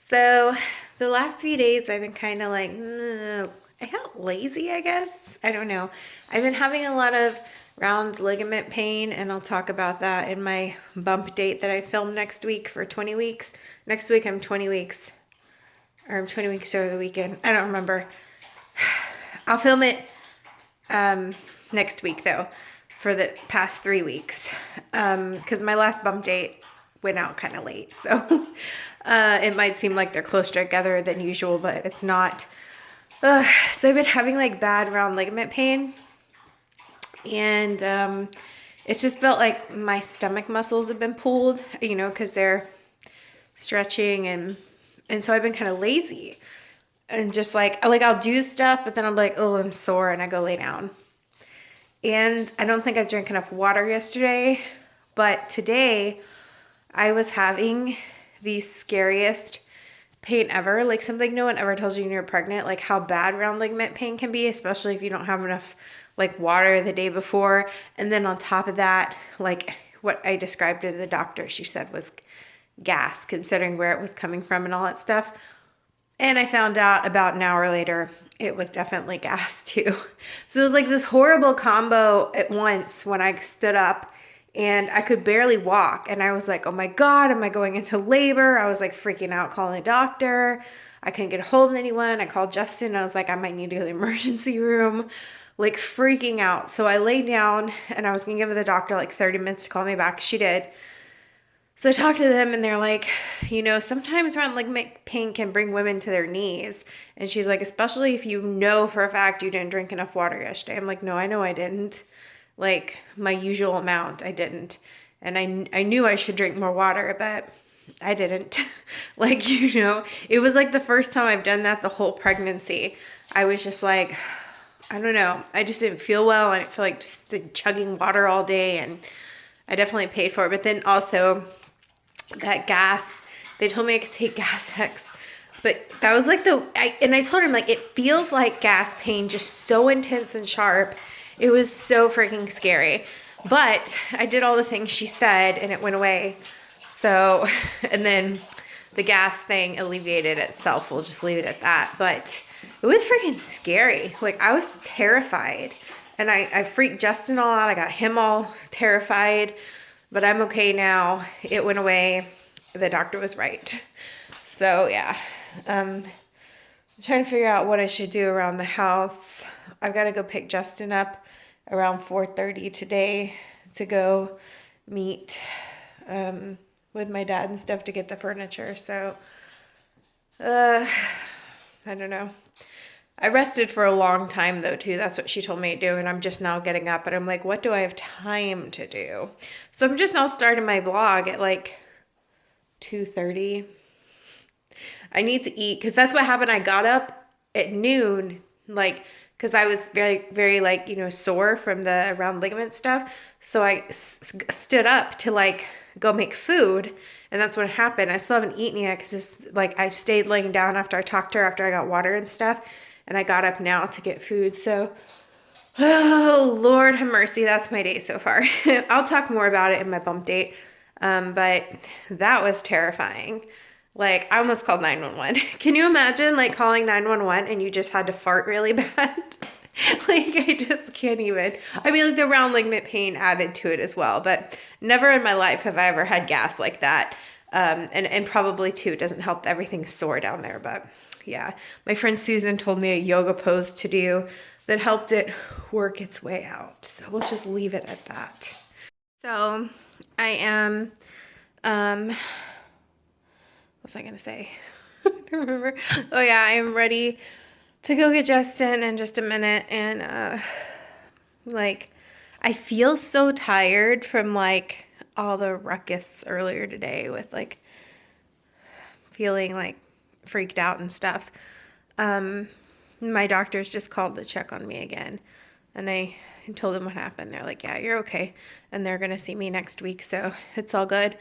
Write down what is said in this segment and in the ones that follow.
So the last few days I've been kind of like, I felt lazy, I guess. I don't know. I've been having a lot of round ligament pain, and I'll talk about that in my bump date that I filmed next week for 20 weeks. Next week I'm 20 weeks, or I'm 20 weeks over the weekend. I don't remember. I'll film it next week though, for the past 3 weeks, because my last bump date went out kind of late, so it might seem like they're closer together than usual, but it's not. So I've been having like bad round ligament pain, and it's just felt like my stomach muscles have been pulled, because they're stretching, and so I've been kind of lazy and just like I'll do stuff, but then I'm like, oh, I'm sore, and I go lay down. And I don't think I drank enough water yesterday, but today I was having the scariest pain ever. Like something no one ever tells you when you're pregnant, like how bad round ligament pain can be, especially if you don't have enough like water the day before. And then on top of that, like what I described to the doctor, she said was gas, considering where it was coming from and all that stuff. And I found out about an hour later, it was definitely gas too. So it was like this horrible combo at once when I stood up and I could barely walk. And I was like, oh my God, am I going into labor? I was like freaking out, calling a doctor. I couldn't get a hold of anyone. I called Justin. I was like, I might need to go to the emergency room, like freaking out. So I laid down and I was going to give the doctor like 30 minutes to call me back. She did. So I talked to them and they're like, sometimes round leg pain can bring women to their knees. And she's like, especially if you know for a fact you didn't drink enough water yesterday. I'm like, no, I know I didn't. Like my usual amount, I didn't. And I knew I should drink more water, but I didn't. It was like the first time I've done that the whole pregnancy. I was just like, I don't know. I just didn't feel well. I didn't feel like just chugging water all day. And I definitely paid for it. But then also, that gas, they told me I could take Gas X, but that was like and I told him like it feels like gas pain, just so intense and sharp. It was so freaking scary, but I did all the things she said and it went away. So and then the gas thing alleviated itself. We'll just leave it at that. But it was freaking scary. Like I was terrified, and I freaked Justin all out. I got him all terrified. But I'm okay now. It went away. The doctor was right. So yeah, I'm trying to figure out what I should do around the house. I've got to go pick Justin up around 4:30 today to go meet with my dad and stuff to get the furniture. So I don't know. I rested for a long time though too. That's what she told me to do, and I'm just now getting up, but I'm like, what do I have time to do? So I'm just now starting my vlog at like 2:30. I need to eat because that's what happened. I got up at noon, like because I was very, very like sore from the round ligament stuff. So I stood up to like go make food, and that's what happened. I still haven't eaten yet because like I stayed laying down after I talked to her after I got water and stuff. And I got up now to get food. So, oh, Lord have mercy. That's my day so far. I'll talk more about it in my bump date. But that was terrifying. Like, I almost called 911. Can you imagine, like, calling 911 and you just had to fart really bad? Like, I just can't even. I mean, like, the round ligament pain added to it as well. But never in my life have I ever had gas like that. And probably, too, it doesn't help that everything's sore down there. But yeah, my friend Susan told me a yoga pose to do that helped it work its way out. So we'll just leave it at that. So I am, what was I going to say? I don't remember. Oh yeah, I am ready to go get Justin in just a minute. And like, I feel so tired from like all the ruckus earlier today with like feeling like freaked out and stuff. My doctors just called to check on me again, and I told them what happened. They're like, yeah, you're okay, and they're gonna see me next week, so it's all good.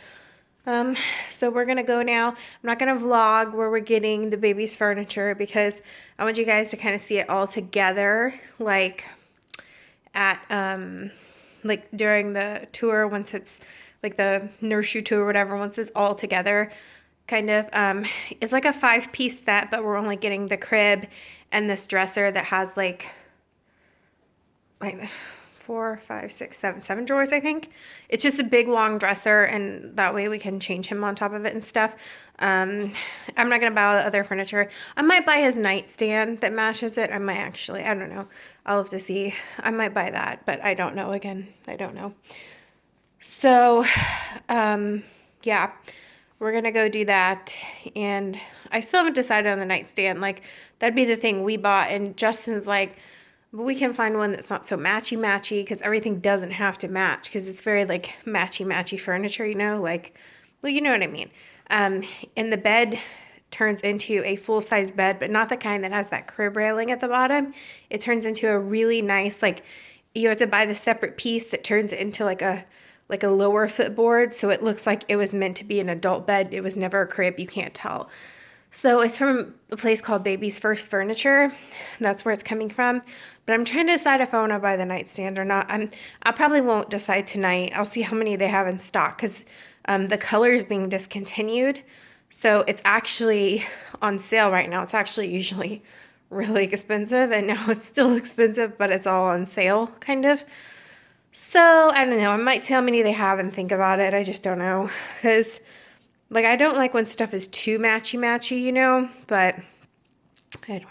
So we're gonna go now. I'm not gonna vlog where we're getting the baby's furniture because I want you guys to kind of see it all together, like at like during the tour, once it's like the nursery tour or whatever, once it's all together, kind of. It's like a 5-piece set, but we're only getting the crib and this dresser that has like 4, 5, 6, 7 drawers, I think. It's just a big long dresser, and that way we can change him on top of it and stuff. I'm not gonna buy all the other furniture. I might buy his nightstand that matches it. I might actually, I don't know. I'll have to see. I might buy that, but I don't know. Again, I don't know. So, yeah, we're gonna go do that, and I still haven't decided on the nightstand. Like, that'd be the thing we bought, and Justin's like, but we can find one that's not so matchy-matchy, because everything doesn't have to match, because it's very, like, matchy-matchy furniture, you know? Like, well, you know what I mean. And the bed turns into a full-size bed, but not the kind that has that crib railing at the bottom. It turns into a really nice, like, you have to buy the separate piece that turns into, like a lower footboard, so it looks like it was meant to be an adult bed. It was never a crib. You can't tell. So it's from a place called Baby's First Furniture. That's where it's coming from. But I'm trying to decide if I want to buy the nightstand or not. I probably won't decide tonight. I'll see how many they have in stock, because the color is being discontinued. So it's actually on sale right now. It's actually usually really expensive, and now it's still expensive, but it's all on sale, kind of. So I don't know. I might see how many they have and think about it. I just don't know, because like, I don't like when stuff is too matchy-matchy, you know, but I don't know.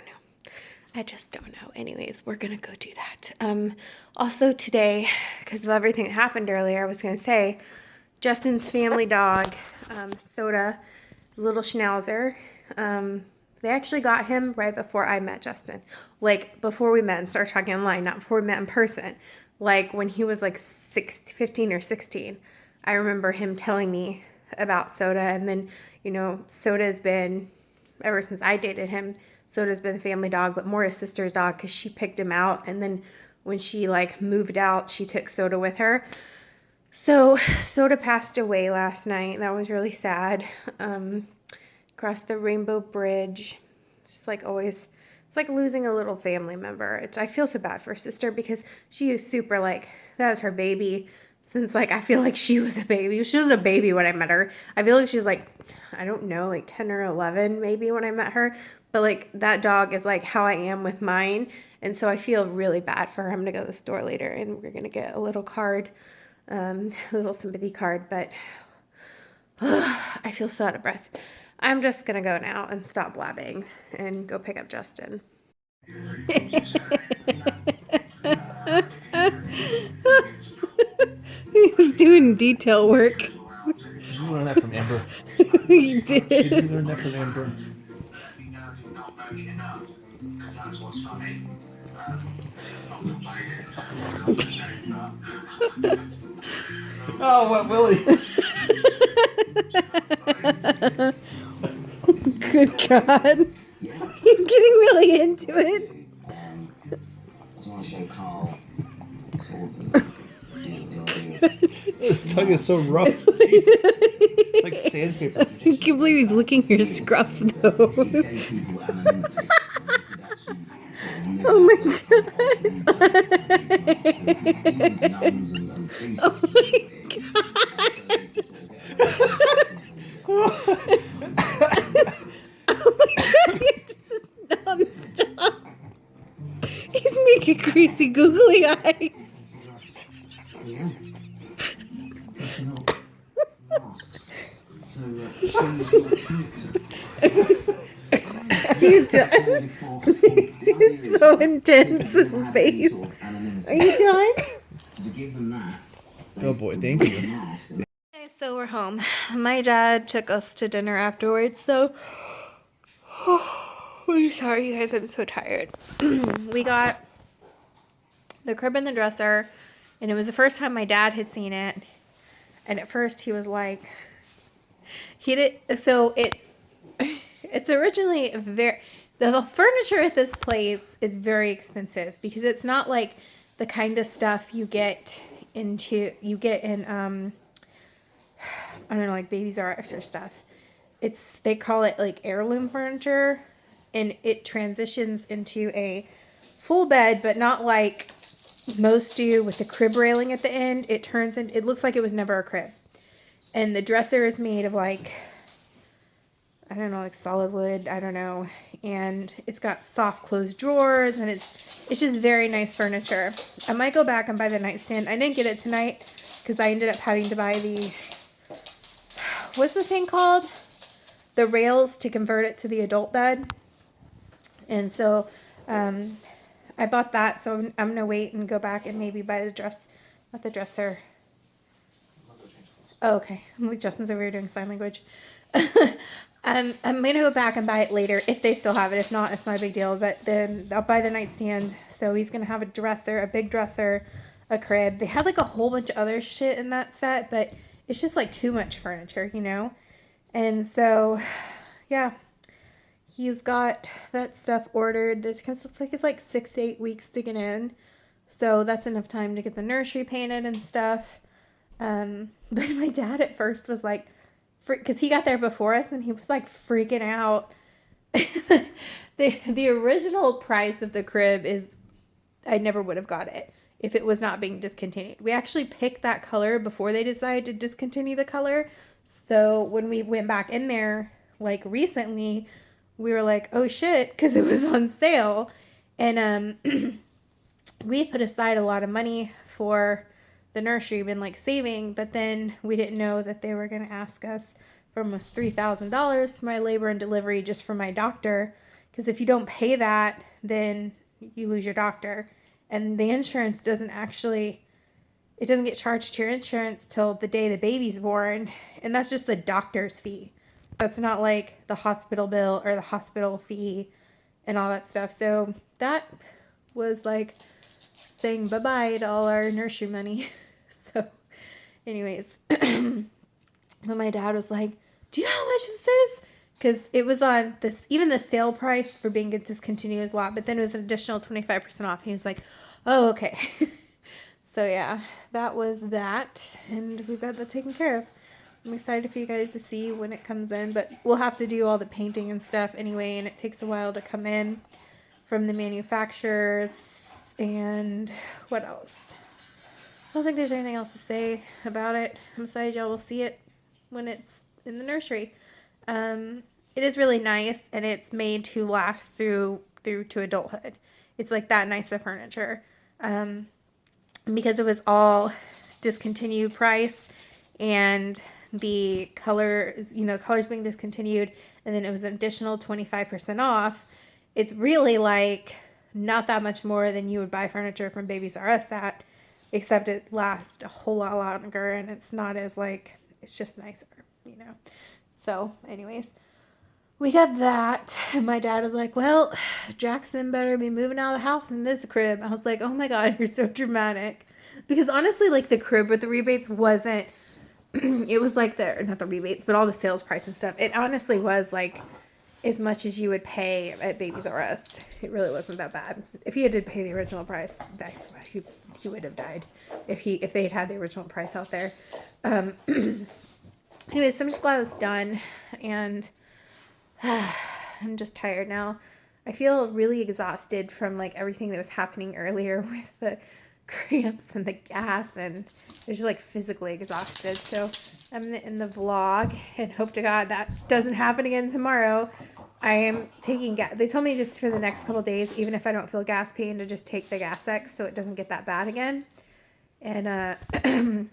I just don't know. Anyways, we're going to go do that. Also today, because of everything that happened earlier, I was going to say, Justin's family dog, Soda, his little schnauzer, they actually got him right before I met Justin. Like, before we met and started talking online, not before we met in person. Like, when he was like 15 or 16, I remember him telling me about Soda, and then, you know, Soda's been, ever since I dated him, Soda's been the family dog, but more his sister's dog, because she picked him out, and then when she like moved out, she took Soda with her. So Soda passed away last night. That was really sad. Crossed the Rainbow Bridge. It's just like always, it's like losing a little family member. I feel so bad for her sister, because she was super, like, that was her baby. Since, like, I feel like she was a baby. She was a baby when I met her. I feel like she was, like, I don't know, like 10 or 11 maybe when I met her. But, like, that dog is, like, how I am with mine. And so I feel really bad for her. I'm going to go to the store later, and we're going to get a little card, a little sympathy card. But I feel so out of breath. I'm just going to go now and stop blabbing and go pick up Justin. He was doing detail work. Did you learn that from Amber? He did. Did you learn that from Amber? Oh, what, Willie? Good God. He's getting really into it. His tongue is so rough. It's like sandpaper. I can't believe he's licking your scruff, though. Oh my God. Oh my God. Oh my God. This is nonstop. He's making crazy googly eyes. Are you done? It's so intense, this face. Are you done? Oh boy, thank you. Okay, so we're home. My dad took us to dinner afterwards, so I'm sorry, you guys, I'm so tired. We got the crib and the dresser, and it was the first time my dad had seen it. And at first he was like, so it's originally the furniture at this place is very expensive, because it's not like the kind of stuff you get in I don't know, like Babies R Us or stuff. They call it like heirloom furniture, and it transitions into a full bed, but not like most do with the crib railing at the end. It looks like it was never a crib. And the dresser is made of like I don't know, like solid wood, I don't know. And it's got soft closed drawers, and it's just very nice furniture. I might go back and buy the nightstand. I didn't get it tonight because I ended up having to buy the, what's the thing called? The rails to convert it to the adult bed. And so I bought that, so I'm going to wait and go back and maybe buy the not the dresser. Oh, okay. I'm like, Justin's over here doing sign language. I'm going to go back and buy it later if they still have it. If not, it's not a big deal. But then I'll buy the nightstand. So he's going to have a dresser, a big dresser, a crib. They had like a whole bunch of other shit in that set, but it's just like too much furniture, you know? And so, yeah, he's got that stuff ordered. This looks like it's like 6 to 8 weeks to get in. So that's enough time to get the nursery painted and stuff. But my dad at first was like, because he got there before us, and he was like freaking out. The original price of the crib is, I never would have got it if it was not being discontinued. We actually picked that color before they decided to discontinue the color. So when we went back in there, like recently, we were like, oh shit, because it was on sale. And we put aside a lot of money for the nursery, been like saving, but then we didn't know that they were going to ask us for almost $3,000 for my labor and delivery just for my doctor. Because if you don't pay that, then you lose your doctor. And the insurance doesn't get charged to your insurance till the day the baby's born. And that's just the doctor's fee. That's not like the hospital bill or the hospital fee and all that stuff. So that was like saying bye-bye to all our nursery money. So anyways, but my dad was like, do you know how much this is? Because it was on this, even the sale price for being discontinued is a lot, but then it was an additional 25% off. He was like, oh, okay. So yeah, that was that, and we've got that taken care of. I'm excited for you guys to see when it comes in, but we'll have to do all the painting and stuff anyway, and it takes a while to come in from the manufacturers. And what else? I don't think there's anything else to say about it. I'm excited y'all will see it when it's in the nursery. It is really nice, and it's made to last through to adulthood. It's like that nice of furniture. Because it was all discontinued price, and the colors being discontinued, and then it was an additional 25% off. It's really like not that much more than you would buy furniture from Babies R Us at, except it lasts a whole lot longer, and it's not as like, it's just nicer, you know. So anyways, we got that. And my dad was like, well, Jackson better be moving out of the house in this crib. I was like, oh my God, you're so dramatic. Because honestly, like the crib with the rebates wasn't, it was like not the rebates, but all the sales price and stuff. It honestly was like as much as you would pay at Babies R Us. It really wasn't that bad. If he had to pay the original price, he would have died if they had the original price out there. Anyways, so I'm just glad it's done, and I'm just tired now. I feel really exhausted from like everything that was happening earlier with the cramps and the gas, and I'm just like physically exhausted. So I'm gonna end the vlog and hope to God that doesn't happen again tomorrow. I am taking gas. They told me just for the next couple days, even if I don't feel gas pain, to just take the Gas-X so it doesn't get that bad again. And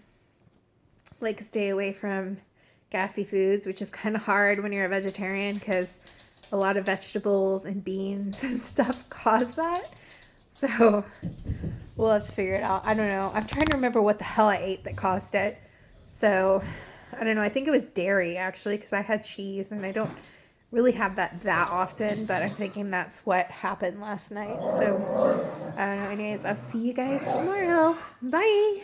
like stay away from gassy foods, which is kind of hard when you're a vegetarian because a lot of vegetables and beans and stuff cause that. So we'll have to figure it out. I don't know. I'm trying to remember what the hell I ate that caused it. So I don't know. I think it was dairy actually, because I had cheese, and I don't really have that often, but I'm thinking that's what happened last night. So I don't know. Anyways, I'll see you guys tomorrow. Bye.